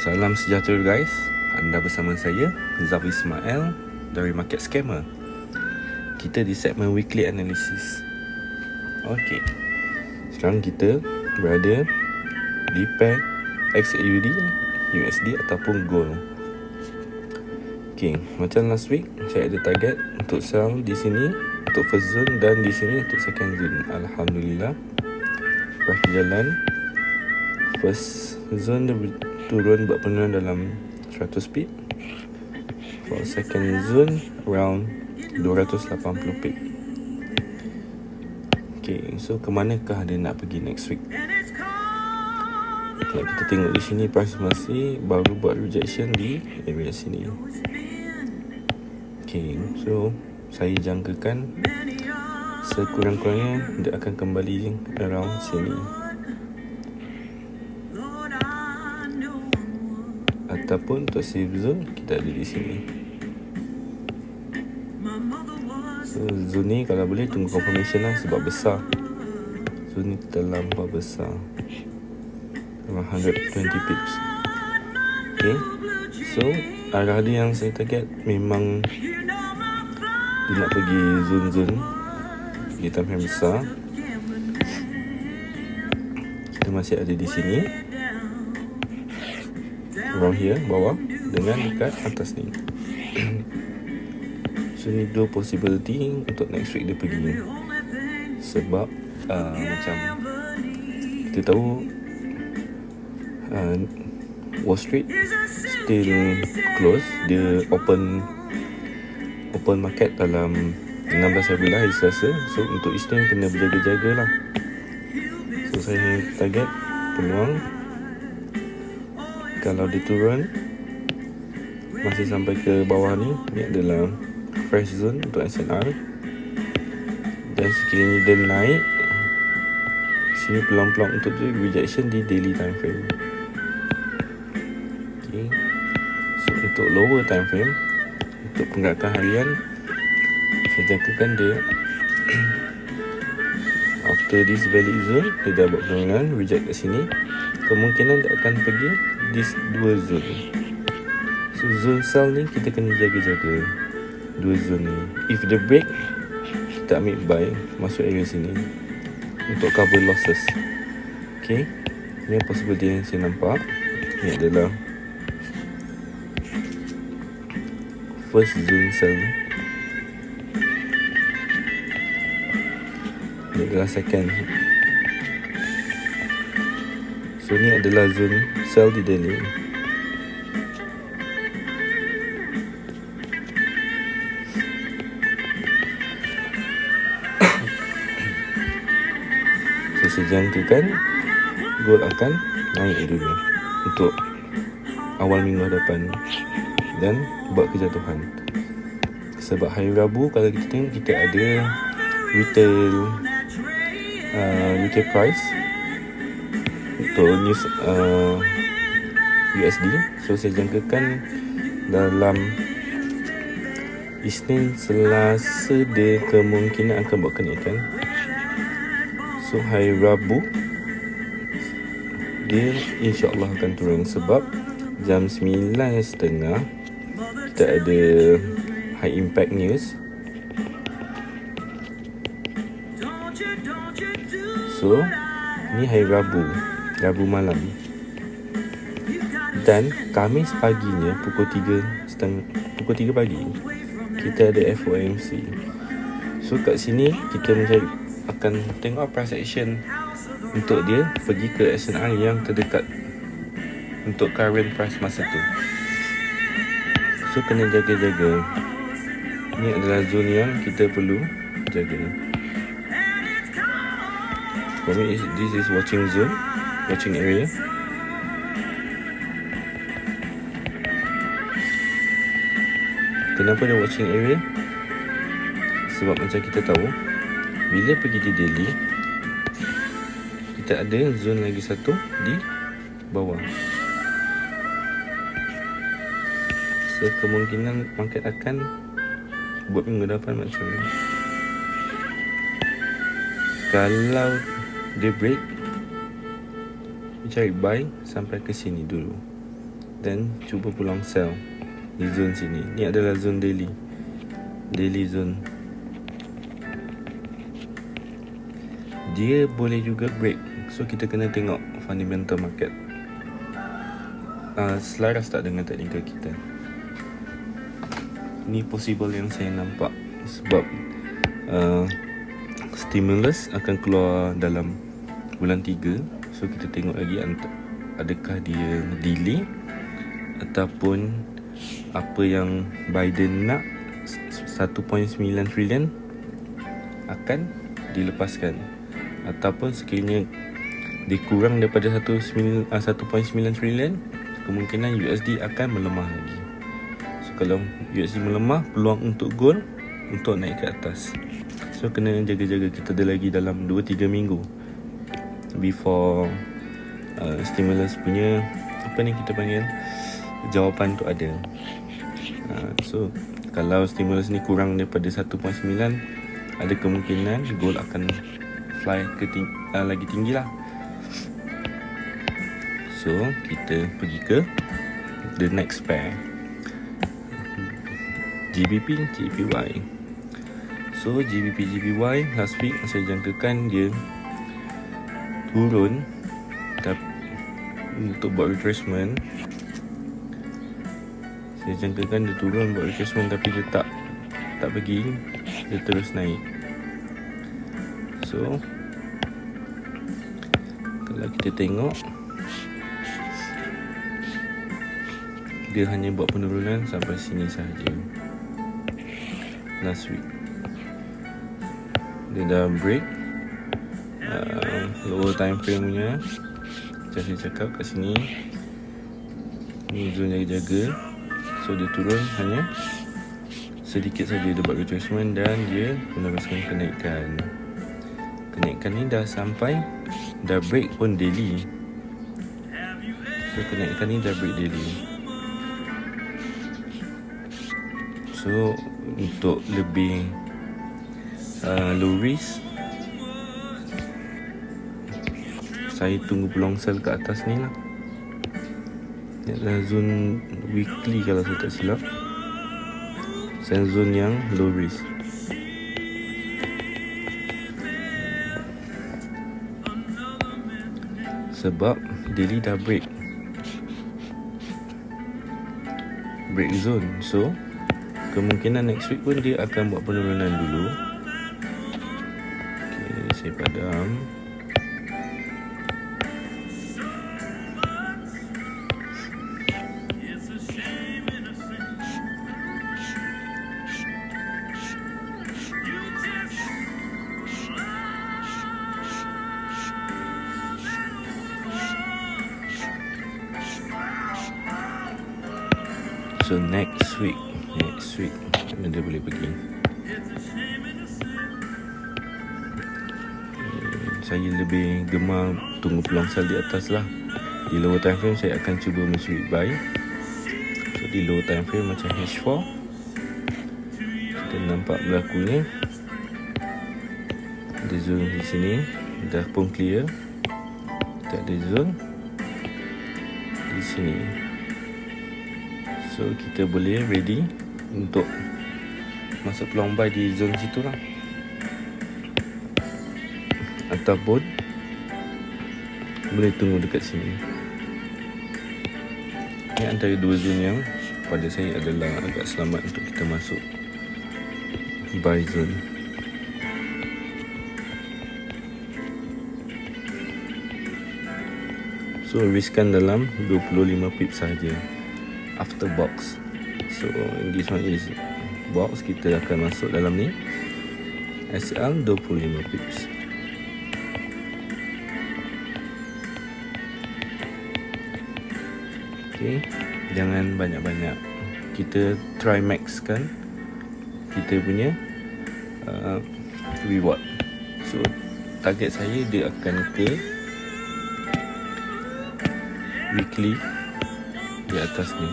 Salam sejahtera guys. Anda bersama saya Zafi Ismail dari Market Scammer. Kita di segmen Weekly Analysis. Okey, sekarang kita berada di pair XAUD, USD ataupun Gold. Okey, macam last week saya ada target untuk sell di sini untuk first zone dan di sini untuk second zone. Alhamdulillah price jalan. First zone dia turun buat penurunan dalam 100 pip. For second zone around 280 pip. Okay, so ke manakah dia nak pergi next week? Kalau kita tengok di sini price masih baru buat rejection di area sini. Okay, so saya jangkakan sekurang-kurangnya dia akan kembali around sini. Ataupun untuk safe zone kita ada di sini. So zone ni kalau boleh tunggu confirmation lah sebab besar. Zone ni terlampau besar, 120 pips. Okay, so arah dia yang saya target memang dia nak pergi zone-zone di time frame besar. Kita masih ada di sini, around here, bawah dengan dekat atas ni. So ni dua possibility untuk next week dia pergi. Sebab macam kita tahu Wall Street still close. Dia open market dalam 16 April hari Selasa. So untuk Eastern kena berjaga-jaga lah. So saya target peluang kalau dia turun masih sampai ke bawah ni, ni adalah fresh zone untuk SNR. Dan sekiranya dia naik, sini peluang-peluang untuk dia rejection di daily time frame. Okay. So untuk lower time frame, untuk penggerakan harian, saya jangkakan dia after this valid zone, dia dah buat penurunan, reject kat sini, kemungkinan dia akan pergi di dua zone. So zone sell ni kita kena jaga-jaga dua zone ni. If the break, kita ambil buy masuk area sini untuk cover losses. Okay, ni possibility yang saya nampak. Ni adalah first zone sell ni. Ni adalah second. So ni adalah zone sell di daily. So saya jangkakan gold akan naik dulu untuk awal minggu hadapan dan buat kejatuhan. Sebab hari Rabu kalau kita tengok, kita ada retail price untuk news USD. So saya jangkakan dalam Isnin Selasa dia kemungkinan akan buat kenaikan. So hari Rabu dia insyaAllah akan turun sebab jam 9.30 kita ada high impact news. So ni hari Rabu malam. Dan Khamis paginya pukul 3 pagi kita ada FOMC. So kat sini kita akan tengok price action untuk dia pergi ke SNR yang terdekat untuk current price masa tu. So kena jaga-jaga. Ni adalah zone yang kita perlu jaga. For me, this is watching zone, watching area. Kenapa dia watching area? Sebab macam kita tahu, bila pergi di daily, kita ada zone lagi satu di bawah. So kemungkinan market akan buat minggu depan macam ni. Kalau dia break, cari buy sampai ke sini dulu. dan cuba pulang sell di zone sini. Ni adalah zone daily zone. Dia boleh juga break, so kita kena tengok fundamental market selaras tak dengan teknikal kita. Ni possible yang saya nampak, sebab stimulus akan keluar dalam bulan 3. So kita tengok lagi adakah dia delay ataupun apa yang Biden nak, 1.9 trilion akan dilepaskan, ataupun sekiranya dikurang daripada 1.9 trilion, kemungkinan USD akan melemah lagi. So kalau USD melemah, peluang untuk gold untuk naik ke atas. So kena jaga-jaga, kita ada lagi dalam 2-3 minggu before stimulus punya apa ni kita panggil, jawapan tu ada. So kalau stimulus ni kurang daripada 1.9, ada kemungkinan gold akan fly ke lagi tinggi lah. So kita pergi ke the next pair, GBP JPY. So GBP JPY last week saya jangkakan dia turun untuk buat retracement. Saya jangkakan dia turun buat retracement, tapi dia tak pergi, dia terus naik. So kalau kita tengok, dia hanya buat penurunan sampai sini sahaja last week. Dia dah break lower time frame punya. Macam saya cakap kat sini, ni zone jaga-jaga. So dia turun hanya sedikit saja, dia buat retracement dan dia meneruskan kenaikan. Kenaikan ni dah sampai, dah break pun daily. So kenaikan ni dah break daily. So untuk lebih low risk, saya tunggu peluang sell ke atas ni lah. Ni adalah zone weekly kalau saya tak silap. Saya zone yang low risk. Sebab daily dah break zone. So kemungkinan next week pun dia akan buat penurunan dulu. Okay, saya padam. So next week mana dia boleh pergi. Saya lebih gemar tunggu peluang sell di atas lah. Di lower time frame saya akan cuba men-swing buy. So di lower time frame macam H4, kita nampak berlakunya ada zone di sini dah pun clear. Tak ada zone di sini. So kita boleh ready untuk masuk peluang buy di zone situ lah. Ataupun boleh tunggu dekat sini. Ini antara dua zone yang pada saya adalah agak selamat untuk kita masuk buy zone. So riskan dalam 25 pips sahaja after box. So this one is box. Kita akan masuk dalam ni SL 25 pips. Okay, jangan banyak-banyak. Kita try max kan kita punya reward. So target saya dia akan ke weekly di atas ni.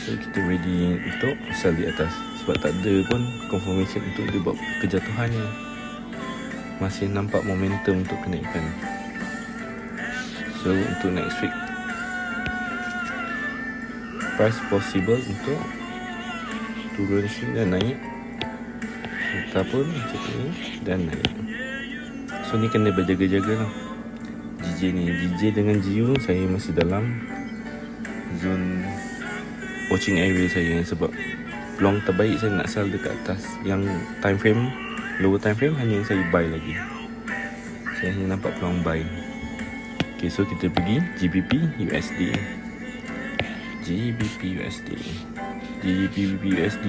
So kita ready untuk sell di atas. Sebab tak ada pun confirmation untuk dia buat kejatuhan ni. Masih nampak momentum untuk kenaikan. So untuk next week price possible untuk turun sini dan naik, ataupun macam ni dan naik. So ni kena berjaga-jaga lah. DJ dengan GU saya masih dalam zone watching area saya, sebab peluang terbaik saya nak sell dekat atas. Yang time frame, lower time frame, hanya yang saya buy lagi. Saya hanya nampak peluang buy. Okay, so kita pergi GBP USD. GBP USD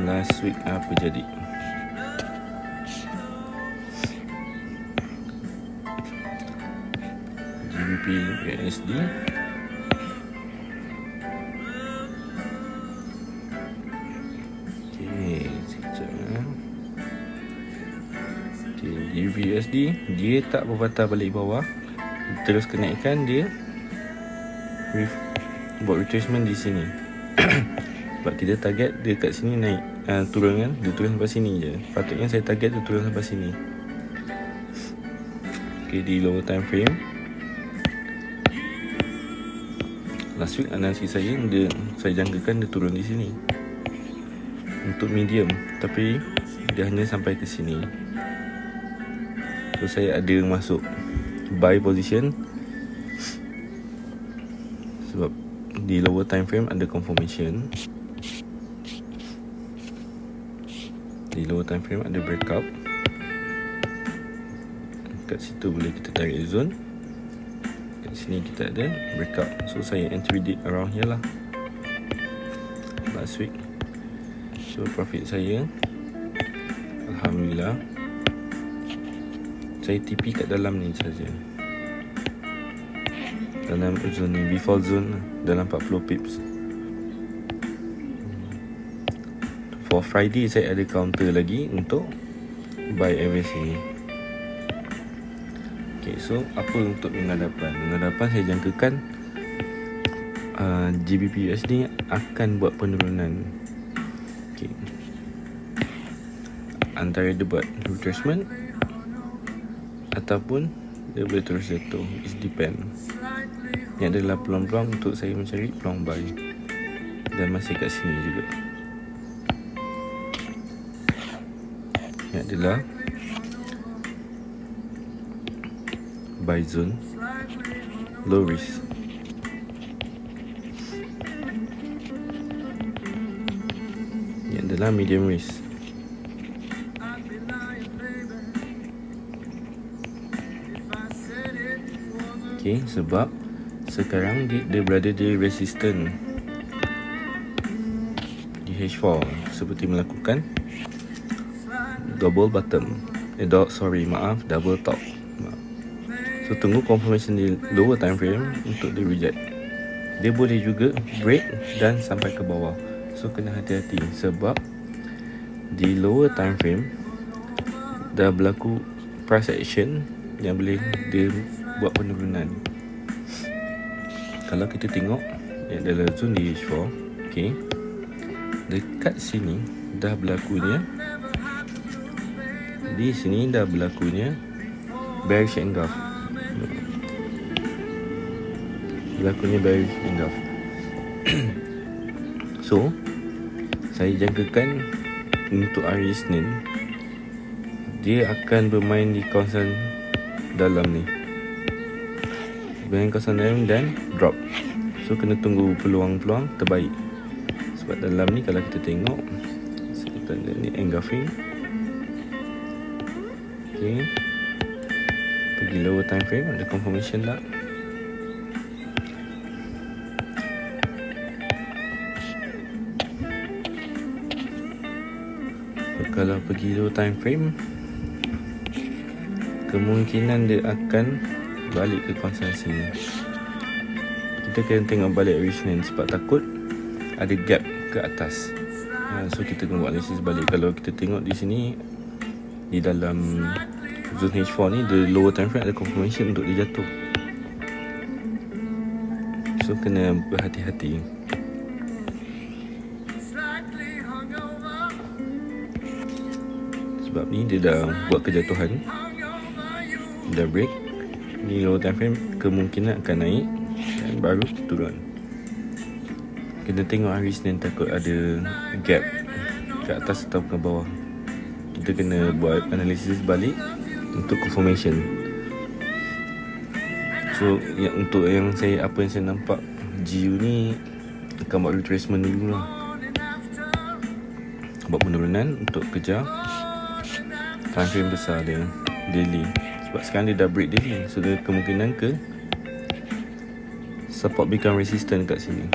last week apa jadi? GBP USD GBP USD dia tak berpatah balik bawah, terus kenaikan, dia buat retracement di sini. Sebab kita target dia kat sini naik, turun kan, dia turun sampai sini je. Patutnya saya target dia turun sampai sini. Okay, di lower time frame last week analisis saya jangkakan dia turun di sini untuk medium, tapi dia hanya sampai ke sini. So saya ada masuk buy position sebab di lower time frame ada confirmation, di lower time frame ada breakout. Kat situ boleh kita tarik zone, kat sini kita ada breakout. So saya entry date around here lah last week. So profit saya, alhamdulillah, saya TP kat dalam ni saja, dalam zone ni, default zone dalam 40 pips. For Friday saya ada counter lagi untuk buy area sini. Okay, so apa untuk minggu depan saya jangkakan GBP USD akan buat penurunan. Okay, antara dia buat retracement ataupun dia boleh terus jatuh, it depend. Ini adalah peluang-peluang untuk saya mencari peluang buy, dan masih kat sini juga. Ini adalah buy zone, low risk. Ini adalah medium risk. Okay, sebab sekarang dia berada di resistant di H4, seperti melakukan double bottom, double top. So tunggu confirmation di lower time frame untuk dia reject. Dia boleh juga break dan sampai ke bawah. So kena hati-hati, sebab di lower time frame dah berlaku price action yang boleh dia buat penurunan. Kalau kita tengok yang adalah zone di H4, okay, dekat sini dah berlakunya, di sini dah berlakunya bearish engulf, so saya jangkakan untuk hari Isnin dia akan bermain di kawasan dalam ni, kawasan dalam dan drop. So kena tunggu peluang-peluang terbaik, sebab dalam ni kalau kita tengok, saya tanda ni engulfing. Okay, pergi lower time frame, ada confirmation tak? So, kalau pergi lower time frame, kemungkinan dia akan balik ke kawasan sini. Kita kena tengok balik Senin, sebab takut ada gap ke atas. So kita kena buat analisis balik. Kalau kita tengok di sini, di dalam zone H4 ni, the lower time frame ada confirmation untuk dia jatuh. So kena berhati-hati. Sebab ni dia dah buat kejatuhan, dah break. Ni lower time frame kemungkinan akan naik dan baru turun. kena tengok hari Isnin, takut ada gap kat atas atau ke bawah. Kita kena buat analisis balik untuk confirmation. So untuk yang saya, apa yang saya nampak, GU ni akan buat retracement dulu lah, buat penurunan untuk kejar time frame besar dia, daily. Sebab sekarang dia dah break daily, so dia kemungkinan ke support become resistant kat sini.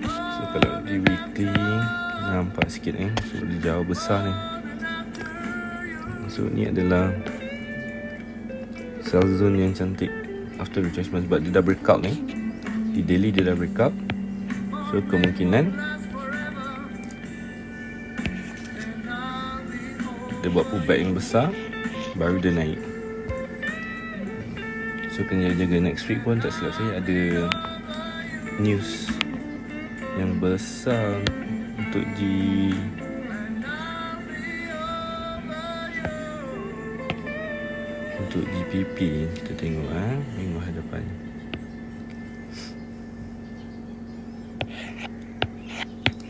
So kalau di weekly nampak sikit so dia jauh besar ni. So ni adalah sell zone yang cantik after retracement, sebab dia dah breakout ni. Di daily dia dah breakout, so kemungkinan dia buat pullback yang besar baru dia naik. So kena jaga next week pun, tak silap saya ada news yang besar untuk GPP. Kita tengok minggu hadapan.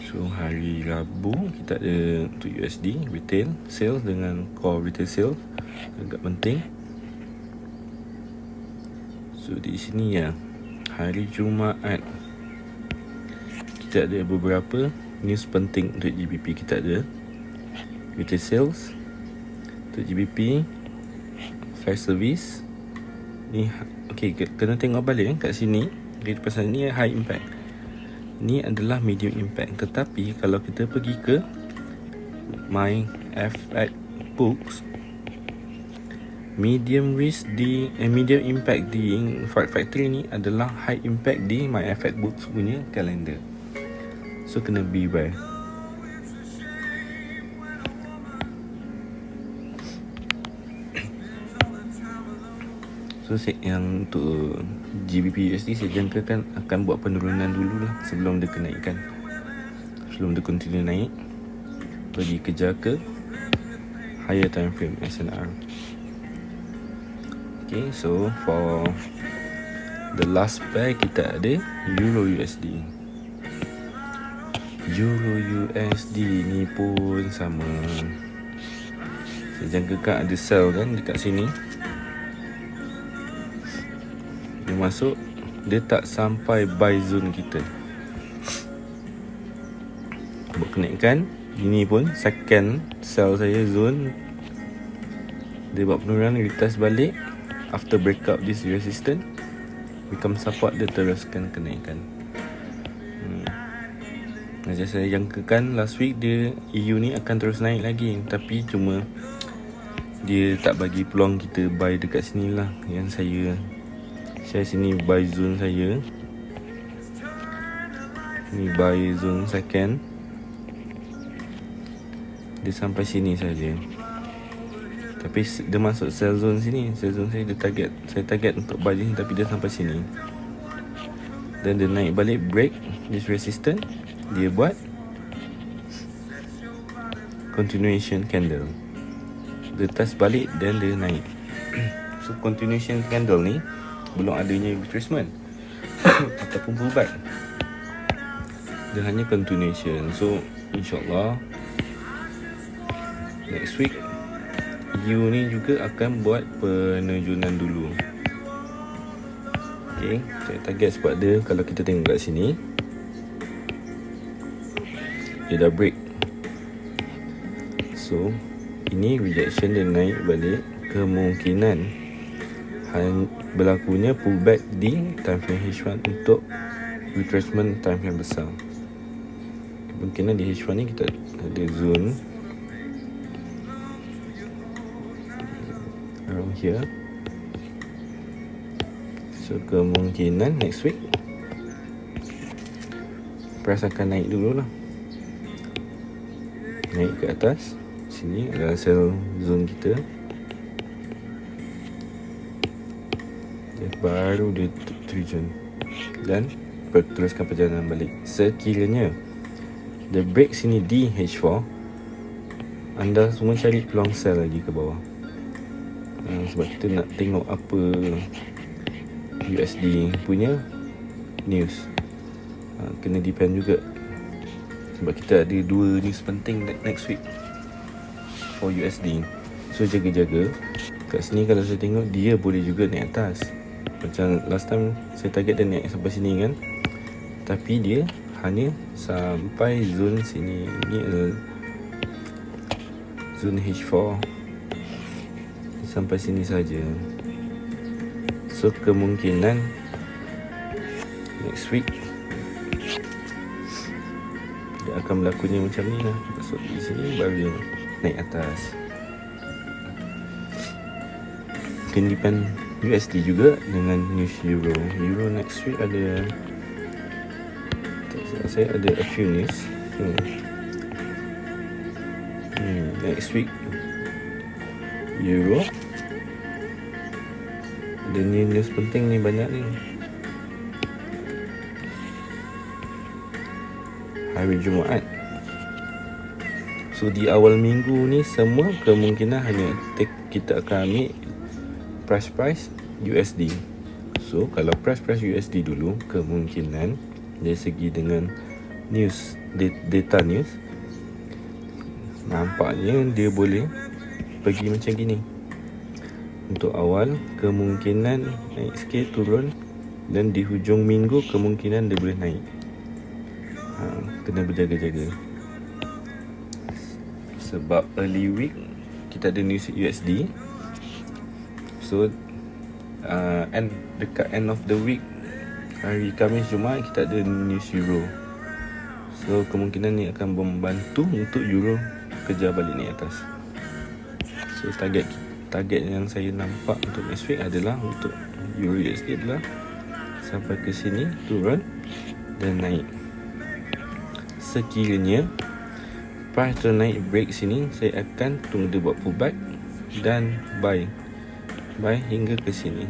So hari Rabu kita ada untuk USD retail sales dengan core retail sales, agak penting. So di sini hari Jumaat kita ada beberapa news penting untuk GBP. Kita ada retail sales untuk GBP, fair service ni. Okay, kena tengok balik kat sini. Kita pasal ni high impact, ni adalah medium impact. Tetapi kalau kita pergi ke my FX books, medium risk di medium impact di Fight Factory ni adalah high impact di my FX books punya kalender. So kena beware. So yang untuk GBP USD saya jangkakan akan buat penurunan dulu lah sebelum dia kenaikkan, sebelum dia continue naik, pergi kejar ke higher time frame SNR. Okay, so for the last pair kita ada Euro USD. Euro USD ni pun sama, saya jangkakan ada sell kan dekat sini. Dia masuk, dia tak sampai buy zone kita, buat kenaikan. Ini pun second sell saya zone, dia buat penurunan, retest balik. After breakout this resistance become support, dia teruskan kenaikan. Macam saya jangkakan last week, dia EU ni akan terus naik lagi, tapi cuma dia tak bagi peluang kita buy dekat sini lah. Yang saya sini buy zone saya, ni buy zone second, dia sampai sini saja. Tapi dia masuk sell zone sini. Sell zone saya, saya target untuk buy sini, tapi dia sampai sini. Dan dia naik balik, break this resistance, dia buat continuation candle, dia test balik dan dia naik. So continuation candle ni belum adanya retracement ataupun pullback, dia hanya continuation. So insyaAllah next week EU ni juga akan buat penerjunan dulu. Okay, saya target sebab dia, kalau kita tengok kat sini, dia dah break. So ini rejection, dia naik balik, kemungkinan berlakunya pullback di time frame H1 untuk retracement time frame besar. Kemungkinan di H1 ni kita ada zone around here. So kemungkinan next week price akan naik dulu lah, naik ke atas. Sini adalah sell zone kita, baru dia terjun dan teruskan perjalanan balik. Sekiranya dia break sini di H4, anda semua cari peluang sell lagi ke bawah. Sebab kita nak tengok apa USD punya news. Kena depend juga, sebab kita ada 2 news penting next week for USD. So jaga-jaga. Kat sini kalau saya tengok, dia boleh juga naik atas. Macam last time saya target dia naik sampai sini kan, tapi dia hanya sampai zone sini. Ni zone H4, sampai sini saja. So kemungkinan next week dia akan berlakunya macam ni lah. So di sini baru dia naik atas. Kena depend USD juga dengan news Euro. Euro next week ada, saya ada a few news. Next week Euro ada news penting ni, banyak ni. Hari Jumaat. So di awal minggu ni semua kemungkinan hanya kita akan ambil price USD. So kalau price USD dulu, kemungkinan dari segi dengan news, data news, nampaknya dia boleh pergi macam gini. Untuk awal kemungkinan naik sikit, turun, dan di hujung minggu kemungkinan dia boleh naik. Kena berjaga-jaga, sebab early week kita ada news USD. So dekat end of the week, hari Khamis, Jumaat, kita ada news Euro. So kemungkinan ni akan membantu untuk Euro kejar balik naik atas. So target yang saya nampak untuk next week adalah untuk Euro USD adalah sampai ke sini, turun dan naik. Sekiranya price naik break sini, saya akan tunggu dia buat pullback dan buy hingga ke sini.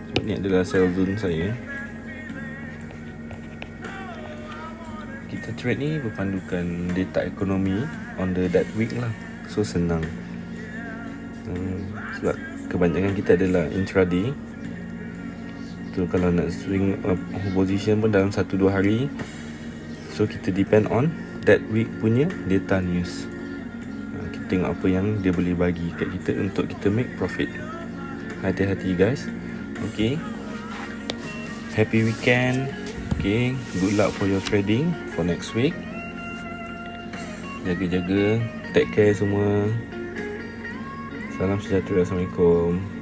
Sebab ni adalah sell zone saya. Kita trade ni berpandukan data ekonomi on the that week lah. So senang. Sebab kebanyakan kita adalah intraday. So kalau nak swing position pun dalam 1-2 hari. So kita depend on that week punya data news. Kita tengok apa yang dia boleh bagi kat kita untuk kita make profit. Hati-hati guys. Okay, happy weekend. Okay, good luck for your trading for next week. Jaga-jaga, take care semua. Salam sejahtera. Assalamualaikum.